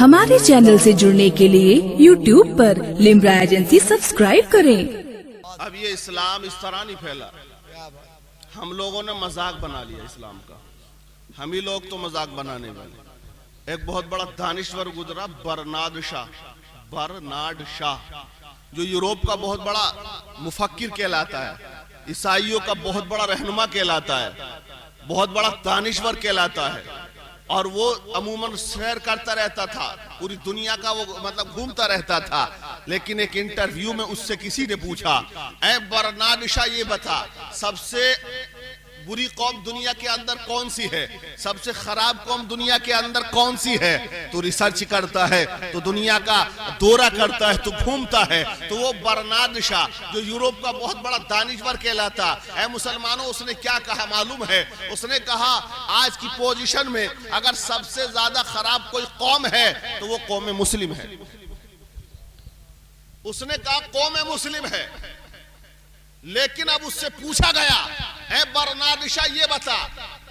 ہمارے چینل سے جڑنے کے لیے YouTube پر لمرا ایجنسی سبسکرائب کریں۔ اب یہ اسلام اس طرح نہیں پھیلا، ہم لوگوں نے مذاق بنا لیا اسلام کا، ہم ہی لوگ تو مذاق بنانے والے۔ ایک بہت بڑا دانشور گزرا برنارڈ شاہ، جو یوروپ کا بہت بڑا مفکر کہلاتا ہے، عیسائیوں کا بہت بڑا رہنما کہلاتا ہے، بہت بڑا دانشور کہلاتا ہے، اور وہ عموماً سیر کرتا رہتا تھا، پوری دنیا کا وہ مطلب گھومتا رہتا تھا۔ لیکن ایک انٹرویو میں اس سے کسی نے پوچھا، اے برنارڈ شاہ یہ بتا سب سے بری قوم دنیا کے اندر کون سی ہے، سب سے خراب قوم دنیا کے اندر کون سی ہے؟ تو ریسرچ کرتا ہے، تو دنیا کا دورہ کرتا ہے، تو گھومتا ہے۔ تو وہ برنارڈ شاہ جو یوروپ کا بہت بڑا دانشور کہلاتا، اے مسلمانوں اس نے کیا کہا معلوم ہے؟ اس نے کہا آج کی پوزیشن میں اگر سب سے زیادہ خراب کوئی قوم ہے تو وہ قوم مسلم ہے۔ اس نے کہا قوم مسلم ہے، لیکن اب اس سے پوچھا گیا، اے برنارڈ شاہ یہ بتا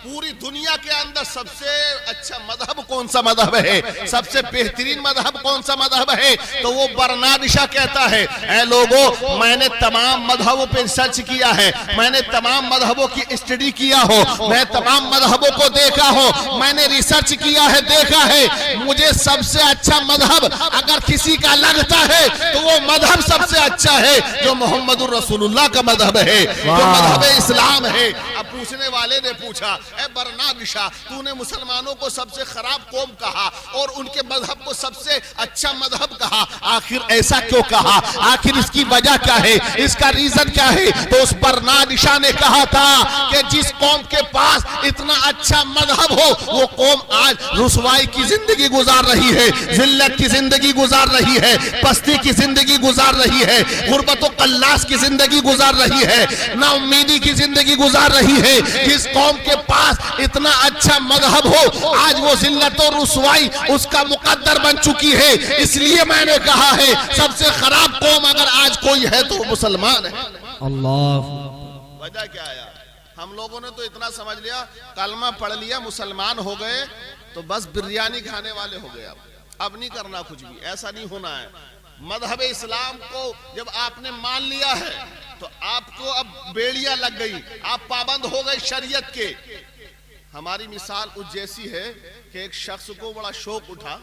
پوری دنیا کے اندر سب سے اچھا مذہب کون سا مذہب ہے، سب سے بہترین مذہب کون سا مذہب ہے؟ تو وہ برنارڈ شاہ کہتا ہے، اے لوگوں میں نے تمام مذہبوں پہ ریسرچ کیا ہے، میں نے تمام مذہبوں کی اسٹڈی کیا ہو، میں تمام مذہبوں کو دیکھا ہو، میں نے ریسرچ کیا ہے، دیکھا ہے، مجھے سب سے اچھا مذہب اگر کسی کا لگتا ہے تو وہ مذہب سب سے اچھا ہے جو محمد الرسول اللہ کا مذہب ہے، جو مذہب اسلام ہے۔ اب پوچھنے والے نے پوچھا، اے برنارڈ شاہ تو نے مسلمانوں کو سب سے خراب قوم کہا اور ان کے مذہب کو سب سے اچھا مذہب کہا، آخر ایسا کیوں کہا؟ آخر اس کی وجہ کیا ہے؟ اس کا ریزن کیا ہے؟ تو اس برنارڈ شاہ نے کہا تھا کہ جس قوم کے پاس اتنا اچھا مذہب ہو وہ قوم آج رسوائی کی زندگی گزار رہی ہے، ذلت کی زندگی گزار رہی ہے، پستی کی زندگی گزار رہی ہے، غربت و قلاس کی زندگی گزار رہی ہے، نا امیدی کی زندگی گزار رہی ہے۔ جس قوم کے پاس اتنا اچھا مذہب ہو آج وہ ذلت و رسوائی اس کا مقدر بن چکی ہے۔ اس لیے میں نے کہا ہے سب سے خراب قوم اگر آج کوئی ہے تو مسلمان ہے۔ اللہ وجہ کیا ہے؟ ہم لوگوں نے تو اتنا سمجھ لیا کلمہ پڑھ لیا مسلمان ہو گئے تو بس بریانی کھانے والے ہو گئے، اب نہیں کرنا کچھ بھی، ایسا نہیں ہونا ہے۔ مذہب اسلام کو جب آپ نے مان لیا ہے تو آپ کو اب بیڑیاں لگ گئی، آپ پابند ہو گئے شریعت کے۔ ہماری مثال اس جیسی ہے کہ ایک شخص کو بڑا شوق اٹھا،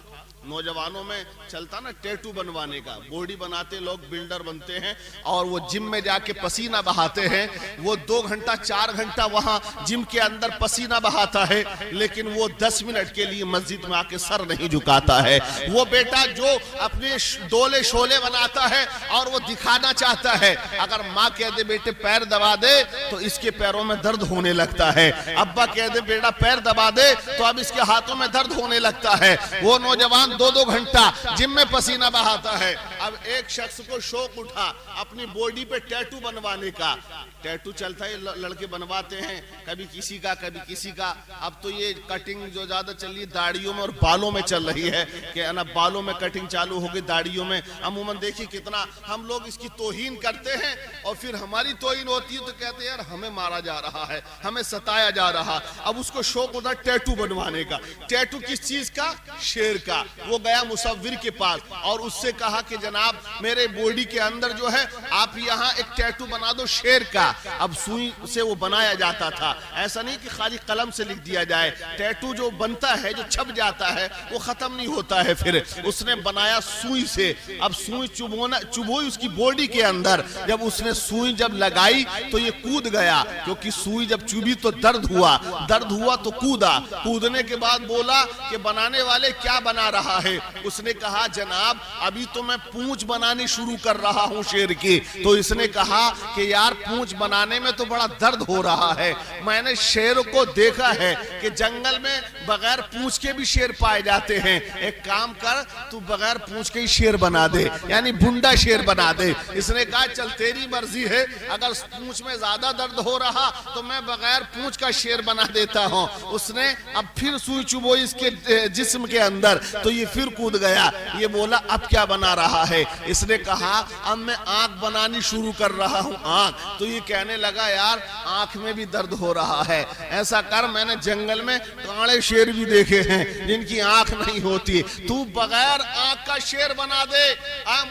نوجوانوں میں چلتا نا ٹیٹو بنوانے کا، باڈی بناتے لوگ بلڈر بنتے ہیں اور وہ جم میں جا کے پسینہ بہاتے ہیں، وہ 2 گھنٹہ 4 گھنٹہ وہاں جم کے اندر پسینہ بہاتا ہے، لیکن وہ 10 منٹ کے لیے مسجد میں آ کے سر نہیں جھکاتا ہے۔ وہ بیٹا جو اپنے ڈولے شولے بناتا ہے اور وہ دکھانا چاہتا ہے، اگر ماں کہہ دے بیٹے پیر دبا دے تو اس کے پیروں میں درد ہونے لگتا ہے، ابا کہہ دے بیٹا پیر دبا دے تو اب اس کے ہاتھوں میں درد ہونے لگتا ہے۔ وہ نوجوان 2 گھنٹہ جم میں پسینہ بہاتا ہے۔ اب ایک شخص کو شوق اٹھا اپنی باڈی پہ ٹیٹو بنوانے کا، ٹیٹو چلتا ہے لڑکے بنواتے ہیں، کبھی کسی کا کبھی کسی کا۔ اب تو یہ کٹنگ جو زیادہ چل رہی ہے داڑھیوں میں اور بالوں میں چل رہی ہے کہ انا بالوں میں کٹنگ چالو ہو گئی، داڑھیوں میں۔ عموماً دیکھیے کتنا ہم لوگ اس کی توہین کرتے ہیں اور پھر ہماری توہین ہوتی ہے تو کہتے ہیں یار ہمیں مارا جا رہا ہے، ہمیں ستایا جا رہا۔ اب اس کو شوق اٹھا ٹیٹو بنوانے کا۔ ٹیٹو کس چیز کا؟ شیر کا۔ وہ گیا مصور کے پاس اور اس سے کہا کہ جناب میرے باڈی کے اندر جو ہے آپ یہاں ایک ٹیٹو بنا دو شیر کا۔ اب سوئی سے وہ بنایا جاتا تھا، ایسا نہیں کہ خالی قلم سے لکھ دیا جائے، ٹیٹو جو بنتا ہے جو چھپ جاتا ہے وہ ختم نہیں ہوتا ہے۔ پھر اس نے بنایا سوئی سے۔ اب سوئی چبھوئی اس کی باڈی کے اندر، جب اس نے سوئی جب لگائی تو یہ کود گیا، کیونکہ سوئی جب چبھی تو درد ہوا تو کودا۔ کودنے کے بعد بولا کہ بنانے والے کیا بنا رہا ہے؟ اس نے کہا جناب ابھی تو میں پونچھ بنانی شروع کر رہا ہوں شیر کی۔ تو اس نے کہا کہ یار پونچھ بنانے میں تو بڑا درد ہو رہا ہے، میں نے شیر کو دیکھا ہے کہ جنگل میں بغیر پونچھ کے بھی شیر پائے جاتے ہیں، ایک کام کر تو بغیر پونچھ کے ہی شیر بنا دے، یعنی بھنڈا شیر بنا دے۔ اس نے کہا چل تیری مرضی ہے، اگر پونچھ میں زیادہ درد ہو رہا تو میں بغیر پونچھ کا شیر بنا دیتا ہوں۔ اس نے اب پھر سوئی چبھوئی اس کے جسم کے اندر تو یہ پھر کود گیا۔ یہ بولا اب کیا بنا رہا ہے؟ ہے. اس نے کہا اب میں آنکھ بنانی شروع کر رہا ہوں آنکھ. تو یہ کہنے لگا یار آنکھ میں بھی درد ہو رہا ہے, ایسا کر میں نے جنگل میں کاڑے شیر بھی دیکھے ہیں جن کی آنکھ نہیں ہوتی, تو بغیر آنکھ کا شیر بنا دے,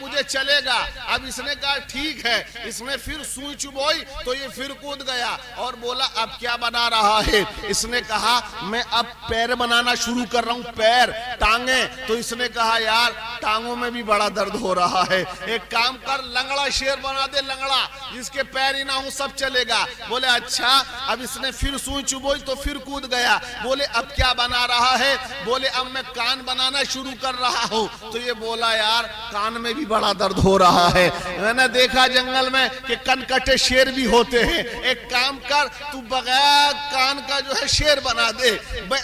مجھے چلے گا. اب اس نے کہا ٹھیک ہے. اس نے پھر سوئی چبوئی تو یہ پھر کود گیا اور بولا اب کیا بنا رہا ہے. اس نے کہا میں اب پیر بنانا شروع کر رہا ہوں, پیر ٹانگیں. تو اس نے کہا یار ٹانگوں میں بھی بڑا درد ہو رہا ہے, ایک کام کر لنگڑا شیر بنا دے, لنگڑا جس کے پیر ہی نہ ہوں سب چلے گا. بولے اچھا. اب اس نے پھر سوئی چبوئی تو پھر کود گیا. بولے اب کیا بنا رہا ہے. بولے اب میں کان بنانا شروع کر رہا ہوں. تو یہ بولا یار کان میں بھی بڑا درد ہو رہا ہے. میں نے دیکھا جنگل میں کہ کن کٹے شیر بھی ہوتے ہیں, ایک کام کر تو بغیر کان کا جو ہے شیر بنا دے,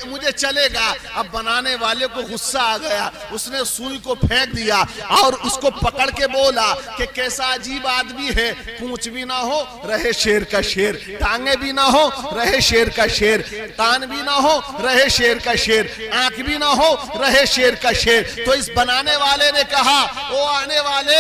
مجھے چلے گا. اب بنانے والے کو غصہ آ گیا, اس نے سوئی کو پھینک دیا اور اس کو پکڑ کے بولا کہ کیسا عجیب آدمی ہے, پونچھ بھی نہ ہو رہے شیر کا شیر, ٹانگیں بھی نہ ہو رہے شیر کا شیر, کان بھی نہ ہو رہے شیر کا شیر, آنکھ بھی نہ ہو رہے شیر کا شیر. تو اس بنانے والے نے کہا او آنے والے,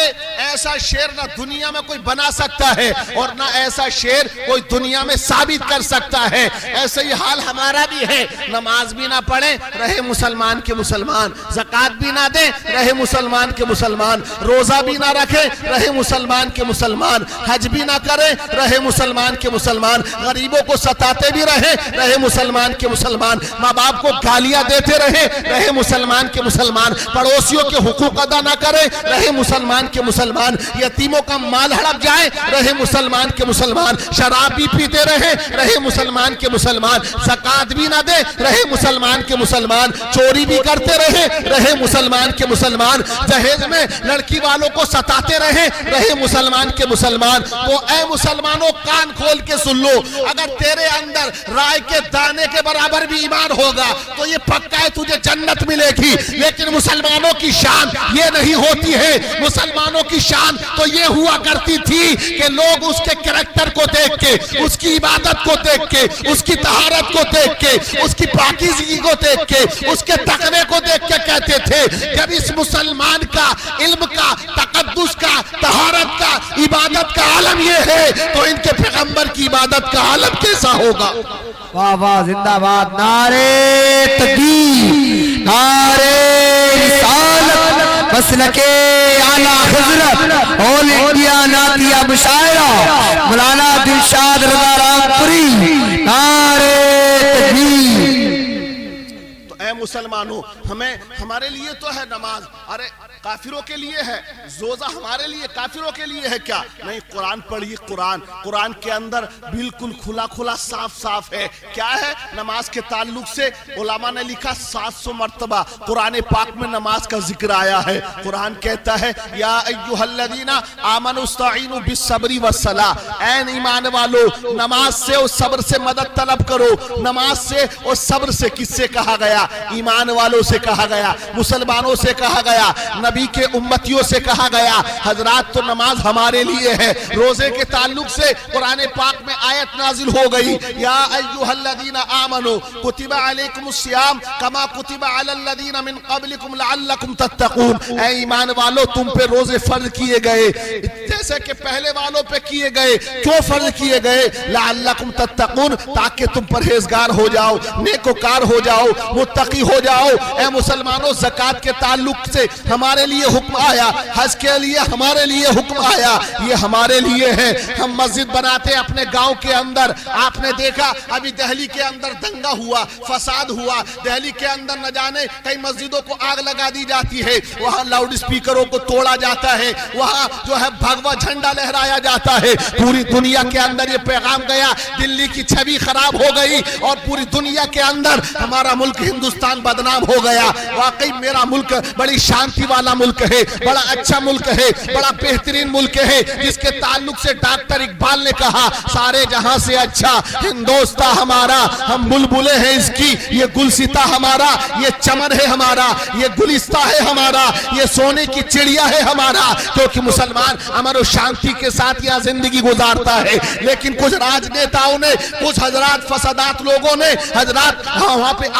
ایسا شیر نہ دنیا میں کوئی بنا سکتا ہے اور نہ ایسا شیر کوئی دنیا میں ثابت کر سکتا ہے. ایسا ہی حال ہمارا بھی ہے, نماز بھی نہ پڑھیں رہے مسلمان کے مسلمان, زکوٰۃ بھی نہ دیں رہے مسلمان کے مسلمان, روزہ بھی نہ رکھیں رہے مسلمان کے مسلمان, حج بھی نہ کریں رہے مسلمان کے مسلمان, غریبوں کو ستاتے بھی رہے مسلمان کے مسلمان, ماں باپ کو گالیاں دیتے رہے مسلمان کے مسلمان, پڑوسیوں کے حقوق ادا نہ کریں رہے مسلمان کے مسلمان, یتیموں کا مال ہڑپ جائے رہے مسلمان کے مسلمان, شراب بھی پیتے رہے مسلمان کے مسلمان, زکوٰۃ بھی نہ دے رہے مسلمان کے مسلمان, چوری بھی کرتے رہے مسلمان کے مسلمان, جہیز میں لڑکی والوں کو ستاتے رہے مسلمان کے مسلمان. تو اے مسلمانوں کان کھول کے سن لو, اگر تیرے اندر رائے کے دانے کے برابر بھی ایمان ہوگا تو یہ پکا ہے تجھے جنت ملے گی. لیکن مسلمانوں کی شان یہ نہیں ہوتی ہے, مسلمانوں کی شان تو یہ ہوا کرتی تھی کہ لوگ اس کے کریکٹر کو دیکھ کے, اس کی عبادت کو دیکھ کے, اس کی طہارت کو دیکھ کے, اس کی پاکیزگی کو دیکھ کے, اس کے تقوی کو دیکھ کے کہتے تھے جب اس مسلمان کا علم کا, تقدس کا, طہارت کا, عبادت کا عالم یہ ہے تو ان کے پیغمبر کی عبادت کا عالم کیسا ہوگا. واہ واہ زندہ باد, نعرے تکبیر, نعرے رسالت, مسلک اعلیٰ حضرت آل انڈیا نعتیہ مشاعرہ مولانا دلشاد رضا رامپوری, نعرے تکبیر. تو اے مسلمانوں ہمارے لیے تو ہے نماز, ارے کافروں کے لیے ہے, زوزہ ہمارے لیے کافروں کے لیے ہے کیا نہیں. قرآن پڑھیے, قرآن کے اندر بالکل کھلا صاف ہے. کیا ہے نماز کے تعلق سے علماء نے لکھا 700 مرتبہ قرآن پاک میں نماز کا ذکر آیا ہے. قرآن کہتا ہے یا ایھا الذین آمنوا استعینوا بالصبر والصلاۃ, اے ایمان والو نماز سے اور صبر سے مدد طلب کرو. نماز سے اور صبر سے کس سے کہا گیا؟ ایمان والوں سے کہا گیا, مسلمانوں سے کہا گیا, نبی کے امتیوں سے کہا گیا. حضرات تو نماز ہمارے لیے ہے. روزے کے تعلق سے قرآن پاک میں آیت نازل ہو گئی یا ایھا الذین آمنوا کتب علیکم الصیام کما کتب علی الذین من قبلکم لعلکم تتقون, اے ایمان والو تم پہ روزے فرض کیے گئے جیسے کہ پہلے والوں پہ کیے گئے. کیوں فرض کیے گئے؟ لعلکم تتقون, تاکہ تم پرہیزگار ہو جاؤ, نیکوکار ہو جاؤ, متقی ہو جاؤ. اے مسلمانوں زکوٰۃ کے تعلق سے ہمارے لیے حکم آیا, حج کے لیے ہمارے لیے حکم آیا, یہ ہمارے لیے ہے. ہم مسجد بناتے اپنے گاؤں کے اندر, آپ نے دیکھا ابھی دہلی کے اندر دنگا ہوا, فساد ہوا, دہلی کے اندر نہ جانے کئی مسجدوں کو آگ لگا دی جاتی ہے, وہاں لاؤڈ اسپیکروں کو توڑا جاتا ہے, وہاں جو ہے بھگوا جھنڈا لہرایا جاتا ہے. پوری دنیا کے اندر یہ پیغام گیا, دلی کی چھوی خراب ہو گئی اور پوری دنیا کے اندر ہمارا ملک ہندوستان بدنام ہو گیا. واقعی میرا ملک بڑی شانتی والا ملک ہے, بڑا اچھا ملک ہے, بڑا بہترین ملک ہے, جس کے تعلق سے ڈاکٹر اقبال نے کہا سارے جہاں سے اچھا ہندوستان ہمارا, ہم بلبلے ہیں اس کی, یہ گلستہ ہمارا, یہ چمن ہے ہمارا, یہ گلستہ ہے ہمارا, یہ سونے کی چڑیا ہے ہمارا. کیونکہ مسلمان امن و شانتی کے ساتھ یہاں زندگی گزارتا ہے. لیکن کچھ راج نیتاؤں نے, کچھ حضرات فسادات لوگوں نے حضرات وہاں پہ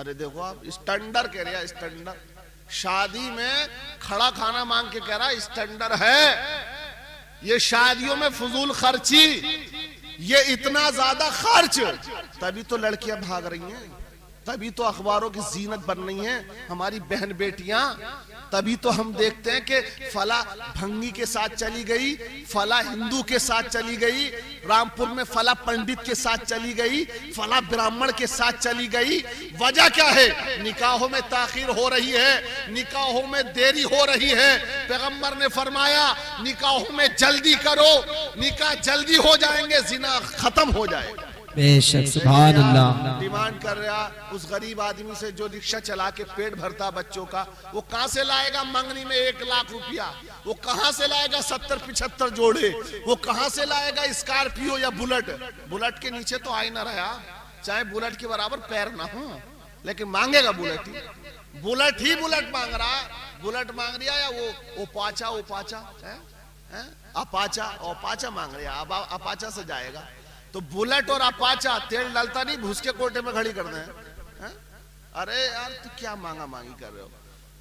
ارے دیکھو آپ اسٹینڈر کہہ رہے ہیں، اسٹینڈر شادی میں کھڑا کھانا مانگ کے کہہ رہا ہے اسٹینڈر ہے. یہ شادیوں میں فضول خرچی، یہ اتنا زیادہ خرچ، تبھی تو لڑکیاں بھاگ رہی ہیں، تبھی تو اخباروں کی زینت بن رہی ہیں ہماری بہن بیٹیاں. تبھی تو ہم دیکھتے ہیں کہ فلاں بھنگی کے ساتھ چلی گئی، فلاں ہندو کے ساتھ چلی گئی، رامپور میں فلاں پنڈت کے ساتھ چلی گئی، فلاں برہمن کے ساتھ چلی گئی. وجہ کیا ہے؟ نکاحوں میں تاخیر ہو رہی ہے، نکاحوں میں دیری ہو رہی ہے. پیغمبر نے فرمایا نکاحوں میں جلدی کرو، نکاح جلدی ہو جائیں گے، زنا ختم ہو جائے گا. بے شک سبحان اللہ. ڈیمانڈ کر رہا اس غریب آدمی سے جو رکشہ چلا کے پیٹ بھرتا بچوں کا، وہ کہاں سے لائے گا منگنی میں 1 لاکھ روپیہ؟ وہ کہاں سے لائے گا 70-75 جوڑے؟ وہ کہاں سے لائے گا اسکارپیو یا بلٹ؟ بلٹ کے نیچے تو آئی نہ رہا، چاہے بلٹ کے برابر پیر نہ ہو، لیکن مانگے گا بلٹ ہی. بلٹ ہی بلٹ مانگ رہا، بلٹ مانگ رہا یا وہ اوپاچا اپاچا مانگ رہا. اب اپاچا سے جائے گا تو بلٹ اور اپاچا تیل ڈالتا نہیں، بھوس کے کوٹے میں کھڑی کر دیں. ارے یار تو کیا مانگا مانگی کر رہے ہو؟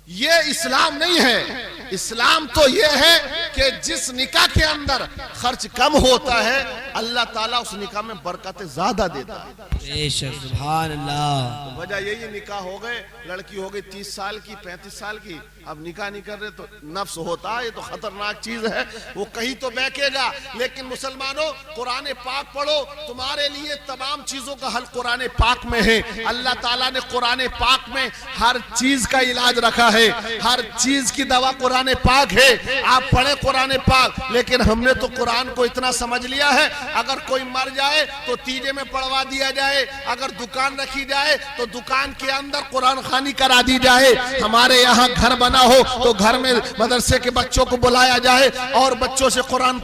یہ اسلام نہیں ہے. اسلام تو یہ ہے کہ جس نکاح کے اندر خرچ کم ہوتا ہے اللہ تعالیٰ اس نکاح میں برکت زیادہ دیتا ہے. بے شک سبحان اللہ. وجہ یہی نکاح ہو گئے، لڑکی ہو گئی 30 سال کی 35 سال کی، اب نکاح نہیں کر رہے تو نفس ہوتا ہے، یہ تو خطرناک چیز ہے، وہ کہیں تو بہکے گا. لیکن مسلمانوں قرآن پاک پڑھو، تمہارے لیے تمام چیزوں کا حل قرآن پاک میں ہے. اللہ تعالیٰ نے قرآن پاک میں ہر چیز کا علاج رکھا ہے، ہر چیز کی دوا قرآن پاک ہے. آپ پڑھیں قرآن پاک. لیکن ہم نے تو قرآن کو اتنا سمجھ لیا ہے اگر کوئی مر جائے تو تیجے میں پڑھوا دیا جائے، اگر دکان رکھی جائے تو دکان کے اندر قرآن خوانی کرا دی جائے، ہمارے یہاں گھر بنا ہو تو گھر میں مدرسے کے بچوں کو بلایا جائے اور بچوں سے قرآن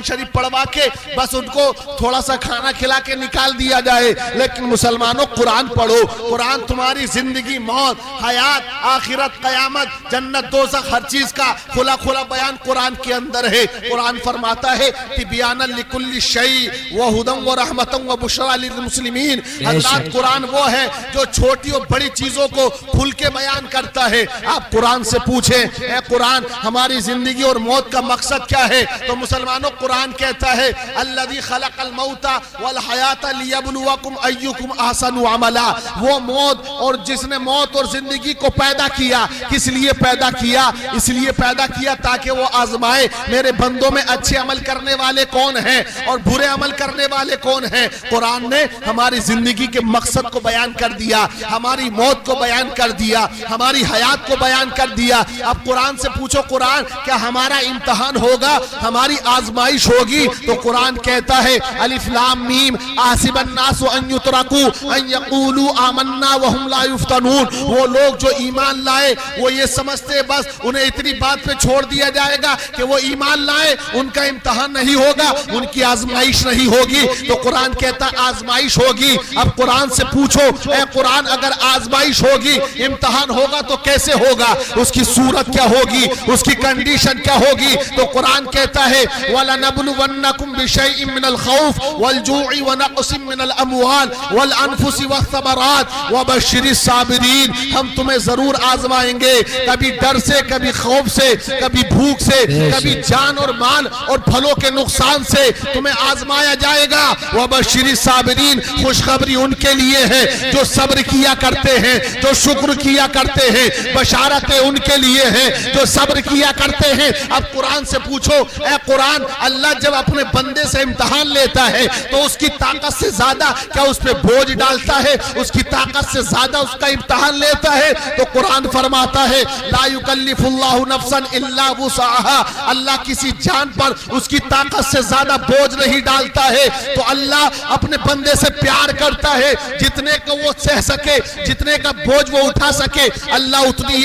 شریف پڑھوا کے بس ان کو تھوڑا سا کھانا کھلا کے نکال دیا جائے. لیکن مسلمانوں قرآن پڑھو. قرآن تمہاری زندگی، موت، حیات، آخرت، قیامت، جنت، دوزخ، ہر چیز کا کھلا کھلا بیان قرآن کے اندر ہے. قرآن فرماتا ہے تبیانا لکل شیء وہدی ورحمۃ وبشریٰ للمسلمین. حضرات قرآن وہ ہے جو چھوٹی اور بڑی چیزوں کو کھل کے بیان کرتا ہے. آپ قرآن سے پوچھیں اے قرآن ہماری زندگی اور موت کا مقصد کیا ہے؟ تو مسلمانوں قرآن کہتا ہے الذی خلق الموت والحیات لیبلوکم ایکم احسن عملا. وہ موت اور جس نے موت اور زندگی کو پیدا کیا، کس لیے پیدا کیا؟ اس لیے پیدا کیا تاکہ وہ آزمائے میرے بندوں میں اچھے عمل کرنے والے کون ہیں اور برے عمل کرنے والے کون ہیں. قرآن نے ہماری زندگی کے مقصد کو بیان کر دیا، ہماری موت کو بیان کر دیا، ہماری حیات کو بیان کر دیا. اب قرآن سے پوچھو قرآن کیا ہمارا امتحان ہوگا، ہماری آزمائش ہوگی؟ تو قرآن کہتا ہے الف لام میم احسب الناس ان یترکوا ان یقولوا آمنا وهم لا یفتنون. وہ لوگ جو ایمان لائے وہ یہ سمجھتے بس انہیں اتنی بات پہ چھوڑ دیا جائے گا کہ وہ ایمان لائے، ان کا امتحان نہیں ہوگا، ان کی آزمائش نہیں ہوگی. تو قرآن کہتا ہے آزمائش ہوگی. اب قرآن سے پوچھو اے قرآن اگر آزمائش ہوگی، امتحان ہوگا تو کیسے ہوگا؟ اس کی صورت کیا ہوگی؟ اس کی کنڈیشن کیا ہوگی؟ تو قرآن کہتا ہے وَلَنَبْلُوَنَّكُمْ بِشَيْءٍ مِّنَ الْخَوْفِ وَالْجُوعِ وَنَقْصٍ مِّنَ الْأَمْوَالِ وَالْأَنفُسِ وَالثَّمَرَاتِ وَبَشِّرِ الصَّابِرِينَ. ہم تمہیں ضرور آزمائیں گے، کبھی ڈر سے، کبھی خوف سے، کبھی بھوک سے، کبھی جان اور مال اور پھلوں کے نقصان سے تمہیں آزمایا جائے گا. وَبَشِّرِ الصَّابِرِينَ. خوشخبری ان کے لیے ہے جو صبر کیا کرتے ہیں، جو شکر کیا کرتے ہیں. بشارتیں ان کے لیے ہیں جو صبر کیا کرتے ہیں. اب قرآن سے پوچھو اے قرآن اللہ جب اپنے بندے سے امتحان لیتا ہے تو اس کی طاقت سے زیادہ کیا اس پہ بوجھ ڈالتا ہے؟ اس کی طاقت سے زیادہ اس کا امتحان لیتا ہے. تو قرآن فرماتا ہے لا یکلف اللہ نفسا الا وسعها. اللہ کسی جان پر اس کی طاقت سے زیادہ بوجھ نہیں ڈالتا ہے. تو اللہ اپنے بندے سے پیار کرتا ہے، جتنے کا وہ سہ سکے، جتنے کا بوجھ وہ اٹھا سکے اللہ اتنی ہی